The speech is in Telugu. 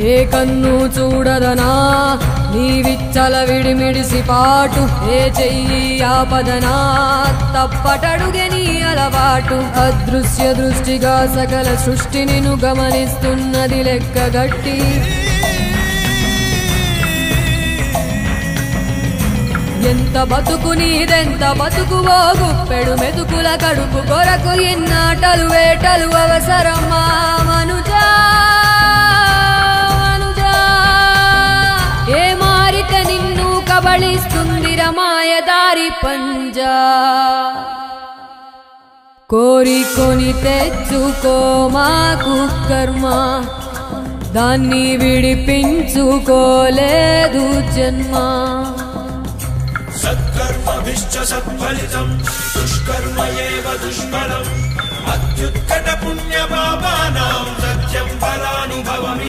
ఏ కన్ను చూడదనా నీ విచ్చల విడిమిడిసి పాటు ఏ చెయ్యి ఆపదనా తప్పటడుగే నీ అలవాటు అదృశ్య దృష్టిగా సకల సృష్టిని ను గమనిస్తున్నది లెక్కగట్టి ఎంత బతుకు నీదెంత బతుకువో గుప్పెడు మెతుకుల కడుపు కొరకు ఇన్నాటలు వేటలు అవసరమా మనుజా ఏ మారిక నిన్ను కబళిస్తుందిర మాయదారి పంజా కోరికొని తెచ్చుకో మాకు కర్మ దాన్ని విడిపించుకోలేదు జన్మ సత్కర్మభిశ్చ సత్ఫలితం దుష్కర్మ ఏవ దుష్ఫలం అత్యుత్కట పుణ్య పాపానాం సత్యం ఫలానుభవం